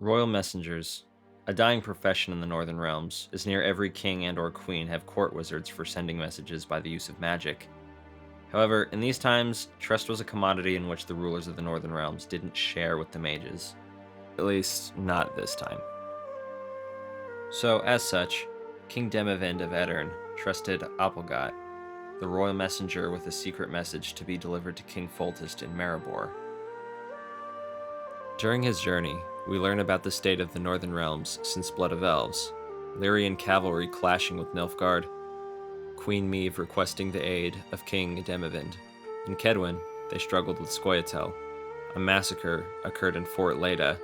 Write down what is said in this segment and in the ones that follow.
Royal messengers, a dying profession in the Northern Realms, as near every king and or queen have court wizards for sending messages by the use of magic. However, in these times, trust was a commodity in which the rulers of the Northern Realms didn't share with the mages. At least, not this time. So, as such, King Demivind of Edirn trusted Apelgat, the royal messenger with a secret message to be delivered to King Foltest in Maribor. During his journey, we learn about the state of the Northern Realms since Blood of Elves, Lyrian cavalry clashing with Nilfgaard, Queen Meve requesting the aid of King Demivind. In Kedwin, they struggled with Scoia'tael. A massacre occurred in Fort Leda.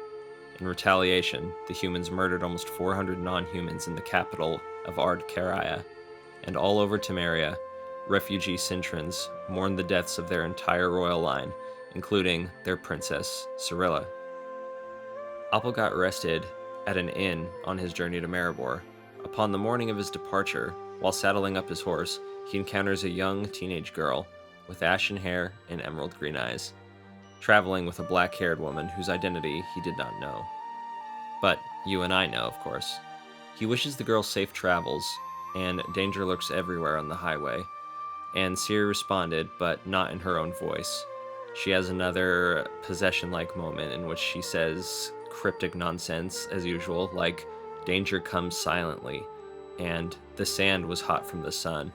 In retaliation, the humans murdered almost 400 non-humans in the capital of Ard Caraya, and all over Temeria, refugee Cintrans mourned the deaths of their entire royal line, including their princess, Cirilla. Apelgat rested at an inn on his journey to Maribor. Upon the morning of his departure, while saddling up his horse, he encounters a young teenage girl with ashen hair and emerald green eyes, traveling with a black-haired woman whose identity he did not know. But you and I know, of course. He wishes the girl safe travels, and danger lurks everywhere on the highway. And Ciri responded, but not in her own voice. She has another possession-like moment in which she says cryptic nonsense, as usual, like, danger comes silently, and the sand was hot from the sun.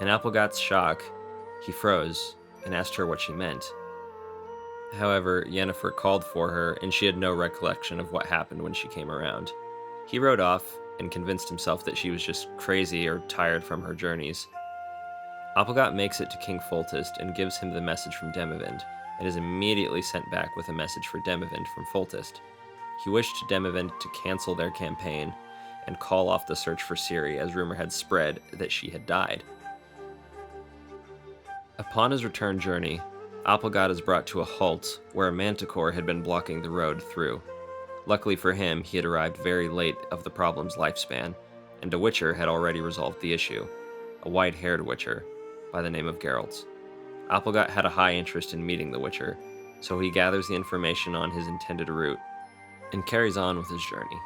In Apelgat's shock, he froze and asked her what she meant. However, Yennefer called for her, and she had no recollection of what happened when she came around. He rode off and convinced himself that she was just crazy or tired from her journeys. Apelgat makes it to King Foltest and gives him the message from Demivind, and is immediately sent back with a message for Demivind from Foltest. He wished Demivind to cancel their campaign and call off the search for Ciri, as rumor had spread that she had died. Upon his return journey, Apelgat is brought to a halt where a manticore had been blocking the road through. Luckily for him, he had arrived very late of the problem's lifespan, and a witcher had already resolved the issue, a white-haired witcher by the name of Geralt. Apelgat had a high interest in meeting the witcher, so he gathers the information on his intended route and carries on with his journey.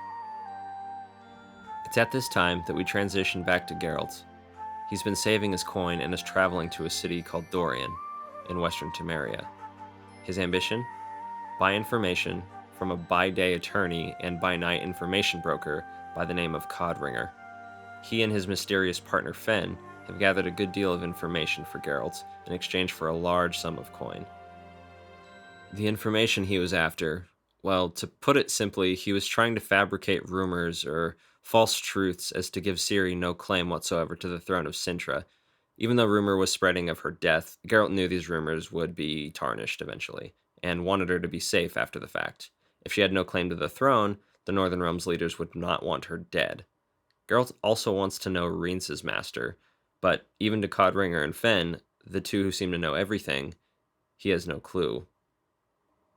It's at this time that we transition back to Geralt. He's been saving his coin and is traveling to a city called Dorian in western Temeria. His ambition? Buy information from a by-day attorney and by-night information broker by the name of Codringer. He and his mysterious partner Fen have gathered a good deal of information for Geralt in exchange for a large sum of coin. The information he was after, well, to put it simply, he was trying to fabricate rumors or false truths as to give Ciri no claim whatsoever to the throne of Cintra. Even though rumor was spreading of her death, Geralt knew these rumors would be tarnished eventually, and wanted her to be safe after the fact. If she had no claim to the throne, the Northern Realms leaders would not want her dead. Geralt also wants to know Rience's master, but even to Codringer and Fen, the two who seem to know everything, he has no clue.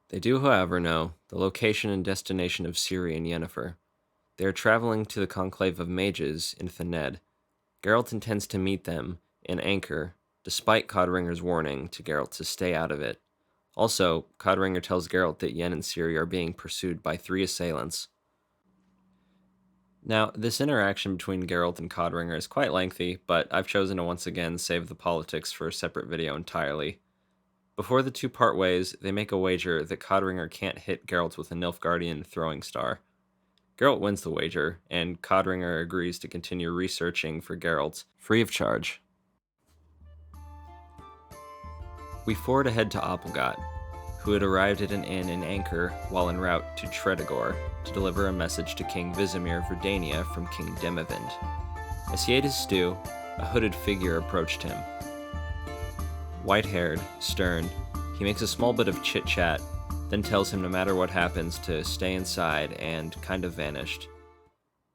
They do, however, know the location and destination of Ciri and Yennefer. They are traveling to the Conclave of Mages in Thaned. Geralt intends to meet them in Anchor, despite Codringer's warning to Geralt to stay out of it. Also, Codringer tells Geralt that Yen and Ciri are being pursued by 3 assailants. Now, this interaction between Geralt and Codringer is quite lengthy, but I've chosen to once again save the politics for a separate video entirely. Before the two part ways, they make a wager that Codringer can't hit Geralt with a Nilfgaardian throwing star. Geralt wins the wager, and Codringer agrees to continue researching for Geralt, free of charge. We forward ahead to Apelgat, who had arrived at an inn in Anchor while en route to Tredegor to deliver a message to King Vizimir of Redania from King Demivind. As he ate his stew, a hooded figure approached him. White-haired, stern, he makes a small bit of chit-chat, then tells him no matter what happens to stay inside and kind of vanished.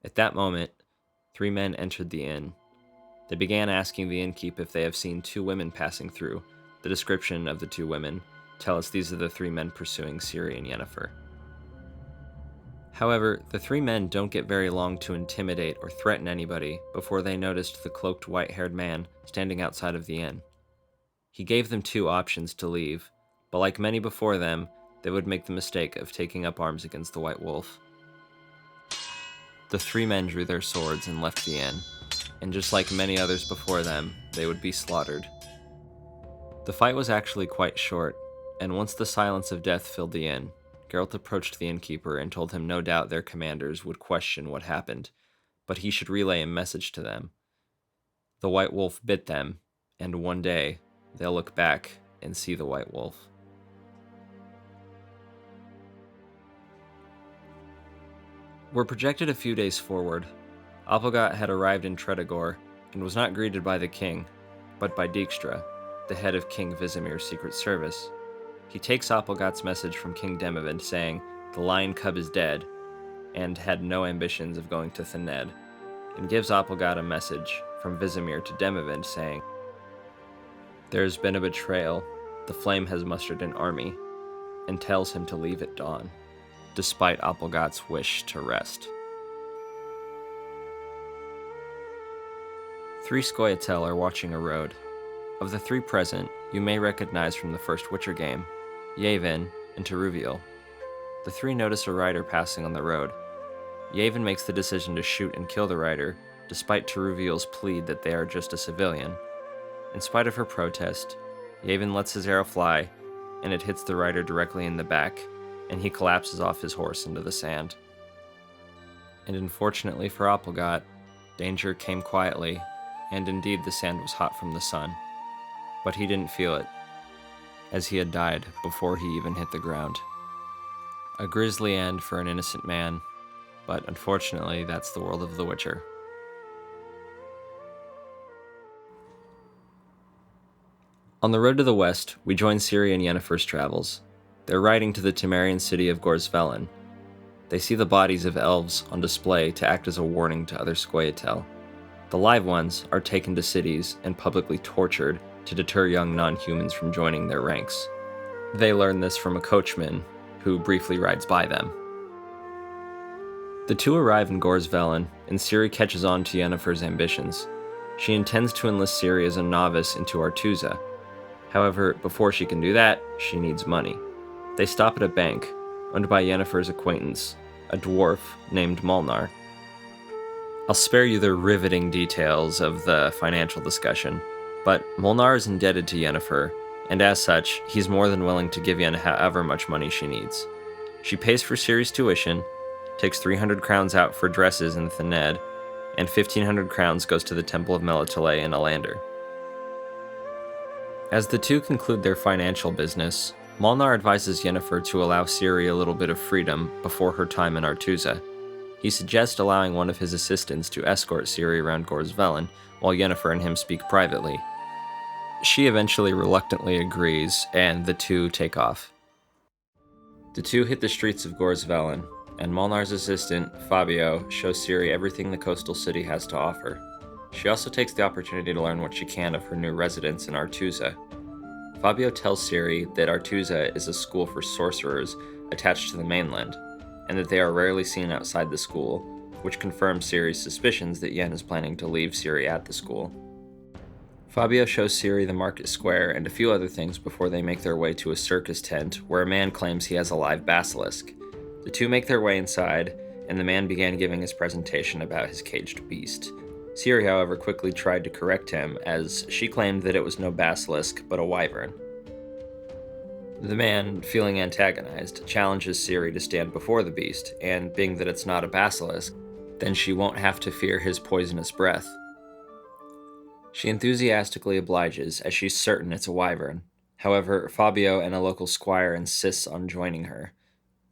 At that moment, 3 men entered the inn. They began asking the innkeep if they have seen 2 women passing through. The description of the 2 women tell us these are the 3 men pursuing Ciri and Yennefer. However, the 3 men don't get very long to intimidate or threaten anybody before they noticed the cloaked white-haired man standing outside of the inn. He gave them 2 options to leave, but like many before them, they would make the mistake of taking up arms against the White Wolf. The three men drew their swords and left the inn, and just like many others before them, they would be slaughtered. The fight was actually quite short, and once the silence of death filled the inn, Geralt approached the innkeeper and told him no doubt their commanders would question what happened, but he should relay a message to them. The White Wolf bit them, and one day they'll look back and see the White Wolf. We're projected a few days forward. Apelgat had arrived in Tredegor and was not greeted by the king, but by Dijkstra, the head of King Visimir's secret service. He takes Apelgat's message from King Demavend saying the lion cub is dead and had no ambitions of going to Thaned, and gives Apelgat a message from Visimir to Demavend saying, "There has been a betrayal, the flame has mustered an army," and tells him to leave at dawn, despite Apelgat's wish to rest. 3 Scoia'tael are watching a road. Of the 3 present, you may recognize from the first Witcher game, Yevon and Teruviel. The 3 notice a rider passing on the road. Yevon makes the decision to shoot and kill the rider, despite Teruviel's plea that they are just a civilian. In spite of her protest, Yevon lets his arrow fly, and it hits the rider directly in the back, and he collapses off his horse into the sand. And unfortunately for Apelgat, danger came quietly, and indeed the sand was hot from the sun. But he didn't feel it, as he had died before he even hit the ground. A grisly end for an innocent man, but unfortunately that's the world of The Witcher. On the road to the west, we join Ciri and Yennefer's travels. They're riding to the Temerian city of Gors Velen. They see the bodies of elves on display to act as a warning to other Scoia'tael. The live ones are taken to cities and publicly tortured to deter young non-humans from joining their ranks. They learn this from a coachman who briefly rides by them. The 2 arrive in Gors Velen, and Ciri catches on to Yennefer's ambitions. She intends to enlist Ciri as a novice into Aretuza. However, before she can do that, she needs money. They stop at a bank, owned by Yennefer's acquaintance, a dwarf named Molnar. I'll spare you the riveting details of the financial discussion, but Molnar is indebted to Yennefer, and as such, he's more than willing to give Yennefer however much money she needs. She pays for Ciri's tuition, takes 300 crowns out for dresses in Thaned, and 1,500 crowns goes to the Temple of Melitele in Alander. As the 2 conclude their financial business, Molnar advises Yennefer to allow Ciri a little bit of freedom before her time in Aretuza. He suggests allowing one of his assistants to escort Ciri around Gors Velen, while Yennefer and him speak privately. She eventually reluctantly agrees, and the 2 take off. The 2 hit the streets of Gors Velen, and Molnar's assistant, Fabio, shows Ciri everything the coastal city has to offer. She also takes the opportunity to learn what she can of her new residence in Aretuza. Fabio tells Ciri that Aretuza is a school for sorcerers attached to the mainland, and that they are rarely seen outside the school, which confirms Ciri's suspicions that Yen is planning to leave Ciri at the school. Fabio shows Ciri the market square and a few other things before they make their way to a circus tent where a man claims he has a live basilisk. The 2 make their way inside, and the man began giving his presentation about his caged beast. Ciri, however, quickly tried to correct him, as she claimed that it was no basilisk, but a wyvern. The man, feeling antagonized, challenges Ciri to stand before the beast, and being that it's not a basilisk, then she won't have to fear his poisonous breath. She enthusiastically obliges, as she's certain it's a wyvern. However, Fabio and a local squire insists on joining her.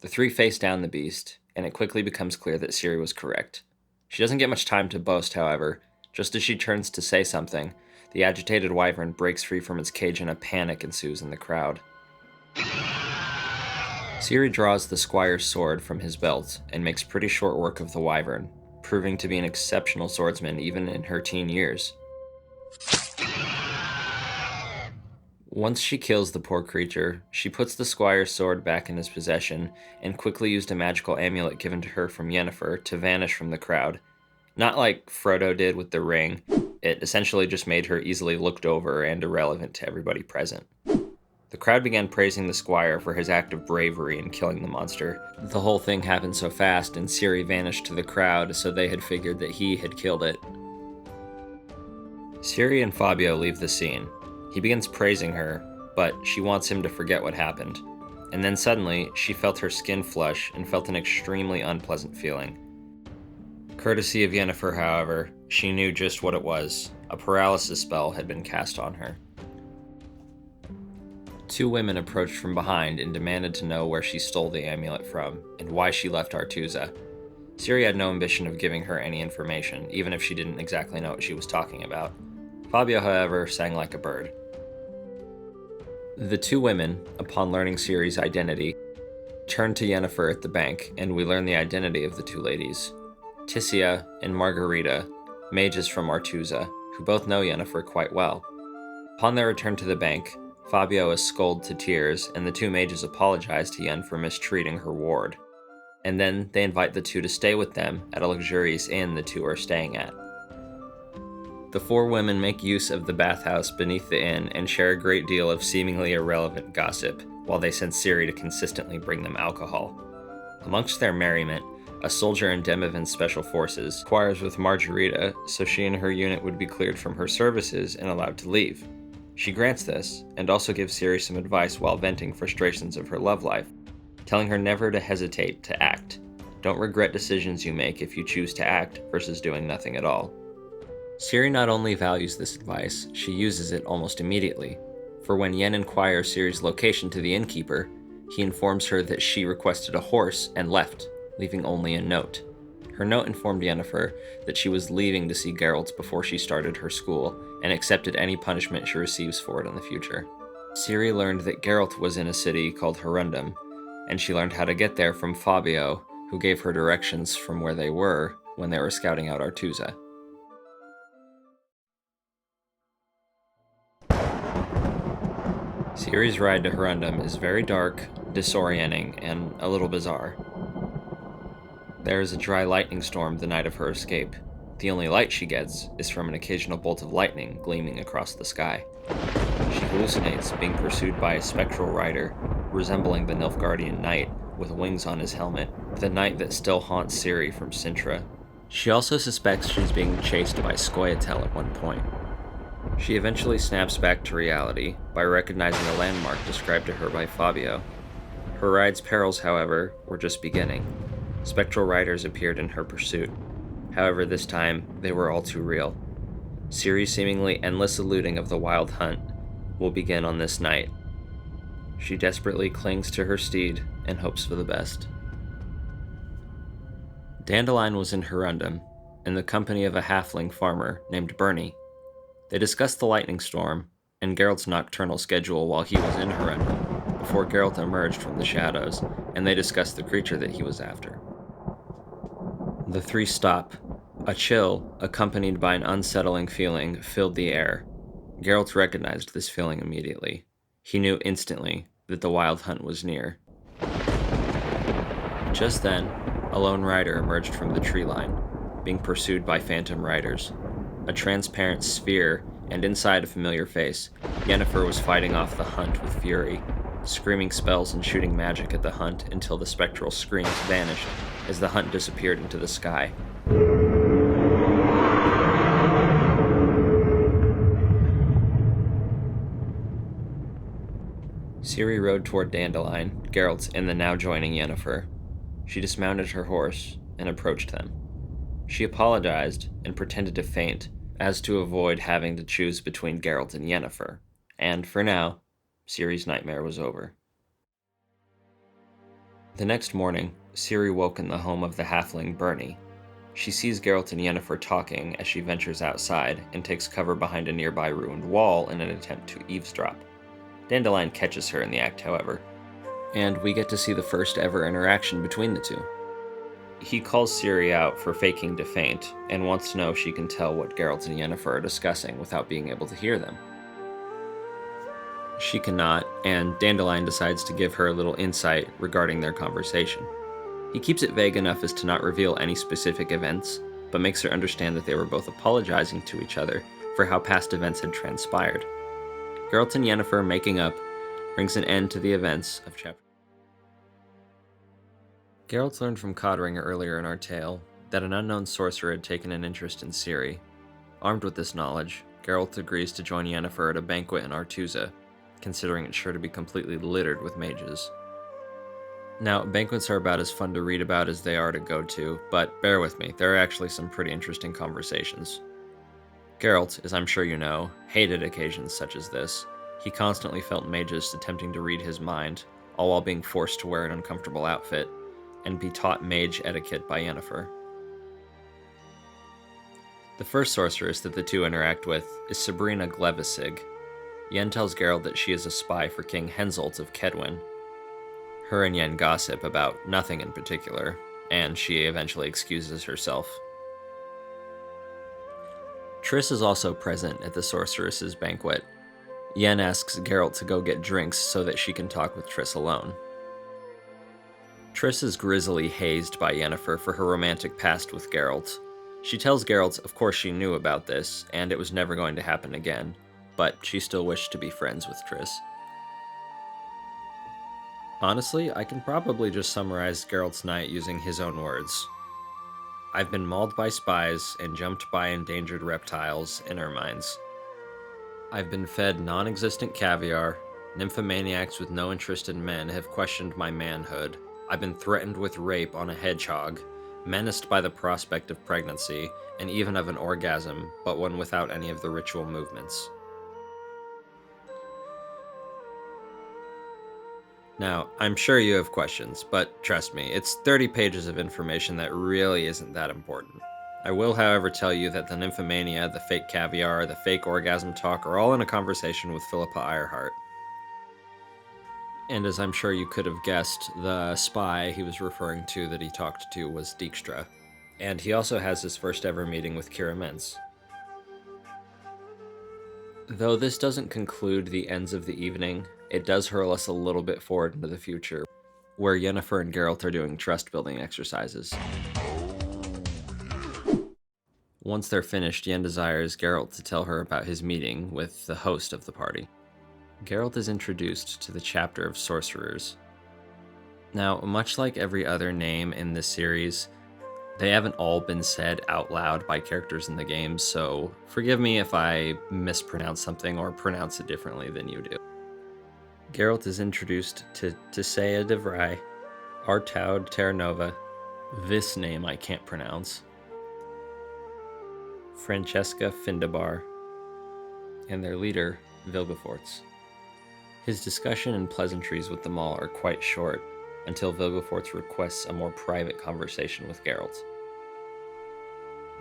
The 3 face down the beast, and it quickly becomes clear that Ciri was correct. She doesn't get much time to boast, however. Just as she turns to say something, the agitated wyvern breaks free from its cage and a panic ensues in the crowd. Ciri draws the squire's sword from his belt and makes pretty short work of the wyvern, proving to be an exceptional swordsman even in her teen years. Once she kills the poor creature, she puts the squire's sword back in his possession and quickly used a magical amulet given to her from Yennefer to vanish from the crowd. Not like Frodo did with the ring, it essentially just made her easily looked over and irrelevant to everybody present. The crowd began praising the squire for his act of bravery in killing the monster. The whole thing happened so fast, and Ciri vanished to the crowd, so they had figured that he had killed it. Ciri and Fabio leave the scene. He begins praising her, but she wants him to forget what happened. And then suddenly, she felt her skin flush and felt an extremely unpleasant feeling. Courtesy of Yennefer, however, she knew just what it was. A paralysis spell had been cast on her. Two women approached from behind and demanded to know where she stole the amulet from, and why she left Artuza. Ciri had no ambition of giving her any information, even if she didn't exactly know what she was talking about. Fabio, however, sang like a bird. The two women, upon learning Ciri's identity, turned to Yennefer at the bank, and we learn the identity of the two ladies. Tissia and Margarita, mages from Artuza, who both know Yennefer quite well. Upon their return to the bank, Fabio is scolded to tears, and the two mages apologize to Yen for mistreating her ward. And then they invite the two to stay with them at a luxurious inn the two are staying at. The four women make use of the bathhouse beneath the inn and share a great deal of seemingly irrelevant gossip, while they send Ciri to consistently bring them alcohol. Amongst their merriment, a soldier in Demivin's special forces inquires with Margarita so she and her unit would be cleared from her services and allowed to leave. She grants this, and also gives Ciri some advice while venting frustrations of her love life, telling her never to hesitate to act. Don't regret decisions you make if you choose to act versus doing nothing at all. Ciri not only values this advice, she uses it almost immediately, for when Yen inquires Ciri's location to the innkeeper, he informs her that she requested a horse and left, leaving only a note. Her note informed Yennefer that she was leaving to see Geralt before she started her school, and accepted any punishment she receives for it in the future. Ciri learned that Geralt was in a city called Herundum, and she learned how to get there from Fabio, who gave her directions from where they were when they were scouting out Artuza. Ciri's ride to Herundum is very dark, disorienting, and a little bizarre. There is a dry lightning storm the night of her escape. The only light she gets is from an occasional bolt of lightning gleaming across the sky. She hallucinates being pursued by a spectral rider, resembling the Nilfgaardian knight, with wings on his helmet, the knight that still haunts Ciri from Sintra. She also suspects she's being chased by Scoia'tael at one point. She eventually snaps back to reality by recognizing a landmark described to her by Fabio. Her ride's perils, however, were just beginning. Spectral riders appeared in her pursuit. However, this time, they were all too real. Ciri's seemingly endless eluding of the wild hunt will begin on this night. She desperately clings to her steed and hopes for the best. Dandelion was in Herundum, in the company of a halfling farmer named Bernie. They discussed the lightning storm and Geralt's nocturnal schedule while he was in Herundum, before Geralt emerged from the shadows, and they discussed the creature that he was after. The three stop. A chill, accompanied by an unsettling feeling, filled the air. Geralt recognized this feeling immediately. He knew instantly that the wild hunt was near. Just then, a lone rider emerged from the tree line, being pursued by phantom riders. A transparent sphere, and inside a familiar face, Yennefer was fighting off the hunt with fury, screaming spells and shooting magic at the hunt until the spectral screams vanished as the hunt disappeared into the sky. Ciri rode toward Dandelion, Geralt, and the now joining Yennefer. She dismounted her horse and approached them. She apologized and pretended to faint, as to avoid having to choose between Geralt and Yennefer, and for now, Ciri's nightmare was over. The next morning, Ciri woke in the home of the halfling Bernie. She sees Geralt and Yennefer talking as she ventures outside and takes cover behind a nearby ruined wall in an attempt to eavesdrop. Dandelion catches her in the act, however, and we get to see the first ever interaction between the two. He calls Ciri out for faking to faint, and wants to know if she can tell what Geralt and Yennefer are discussing without being able to hear them. She cannot, and Dandelion decides to give her a little insight regarding their conversation. He keeps it vague enough as to not reveal any specific events, but makes her understand that they were both apologizing to each other for how past events had transpired. Geralt and Yennefer making up brings an end to the events of chapter. Geralt learned from Codring earlier in our tale that an unknown sorcerer had taken an interest in Ciri. Armed with this knowledge, Geralt agrees to join Yennefer at a banquet in Artusa, considering it's sure to be completely littered with mages. Now, banquets are about as fun to read about as they are to go to, but bear with me, there are actually some pretty interesting conversations. Geralt, as I'm sure you know, hated occasions such as this. He constantly felt mages attempting to read his mind, all while being forced to wear an uncomfortable outfit, and be taught mage etiquette by Yennefer. The first sorceress that the two interact with is Sabrina Glevisig. Yen tells Geralt that she is a spy for King Henselt of Kedwin. Her and Yen gossip about nothing in particular, and she eventually excuses herself. Triss is also present at the sorceress's banquet. Yen asks Geralt to go get drinks so that she can talk with Triss alone. Triss is grisly hazed by Yennefer for her romantic past with Geralt. She tells Geralt of course she knew about this, and it was never going to happen again, but she still wished to be friends with Triss. Honestly, I can probably just summarize Geralt's night using his own words. I've been mauled by spies and jumped by endangered reptiles and ermines. I've been fed non-existent caviar, nymphomaniacs with no interest in men have questioned my manhood, I've been threatened with rape on a hedgehog, menaced by the prospect of pregnancy, and even of an orgasm, but one without any of the ritual movements. Now, I'm sure you have questions, but trust me, it's 30 pages of information that really isn't that important. I will, however, tell you that the nymphomania, the fake caviar, the fake orgasm talk are all in a conversation with Philippa Earhart. And as I'm sure you could have guessed, the spy he was referring to that he talked to was Dijkstra. And he also has his first ever meeting with Kira Mintz. Though this doesn't conclude the ends of the evening, it does hurl us a little bit forward into the future, where Yennefer and Geralt are doing trust-building exercises. Once they're finished, Yen desires Geralt to tell her about his meeting with the host of the party. Geralt is introduced to the chapter of sorcerers. Now, much like every other name in this series, they haven't all been said out loud by characters in the game, so forgive me if I mispronounce something or pronounce it differently than you do. Geralt is introduced to Tisea de Vray, Artaud Terranova, this name I can't pronounce, Francesca Findabar, and their leader, Vilgefortz. His discussion and pleasantries with them all are quite short, until Vilgefortz requests a more private conversation with Geralt.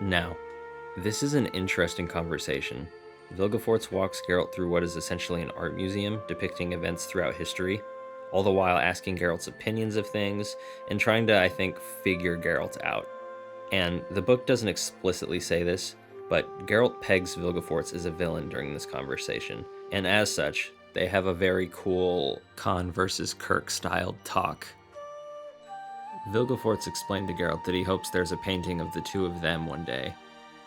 Now, this is an interesting conversation. Vilgefortz walks Geralt through what is essentially an art museum depicting events throughout history, all the while asking Geralt's opinions of things and trying to, I think, figure Geralt out. And the book doesn't explicitly say this, but Geralt pegs Vilgefortz as a villain during this conversation, and as such, they have a very cool Khan versus Kirk styled talk. Vilgefortz explained to Geralt that he hopes there's a painting of the two of them one day,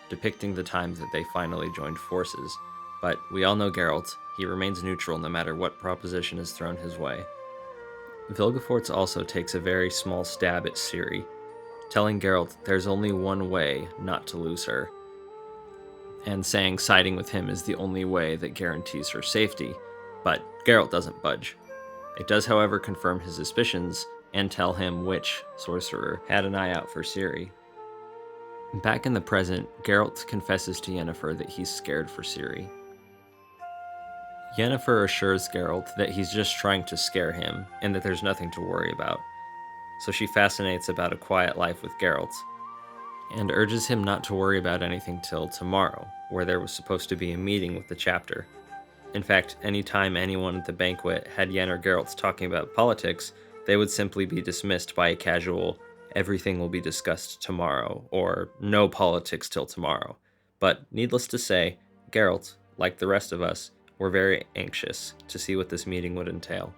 depicting the time that they finally joined forces, but we all know Geralt, he remains neutral no matter what proposition is thrown his way. Vilgefortz also takes a very small stab at Ciri, telling Geralt there's only one way not to lose her, and saying siding with him is the only way that guarantees her safety, but Geralt doesn't budge. It does, however, confirm his suspicions and tell him which sorcerer had an eye out for Ciri. Back in the present, Geralt confesses to Yennefer that he's scared for Ciri. Yennefer assures Geralt that he's just trying to scare him and that there's nothing to worry about, so she fascinates about a quiet life with Geralt, and urges him not to worry about anything till tomorrow, where there was supposed to be a meeting with the chapter. In fact, anytime anyone at the banquet had Yen or Geralt talking about politics, they would simply be dismissed by a casual, everything will be discussed tomorrow, or no politics till tomorrow. But needless to say, Geralt, like the rest of us, were very anxious to see what this meeting would entail.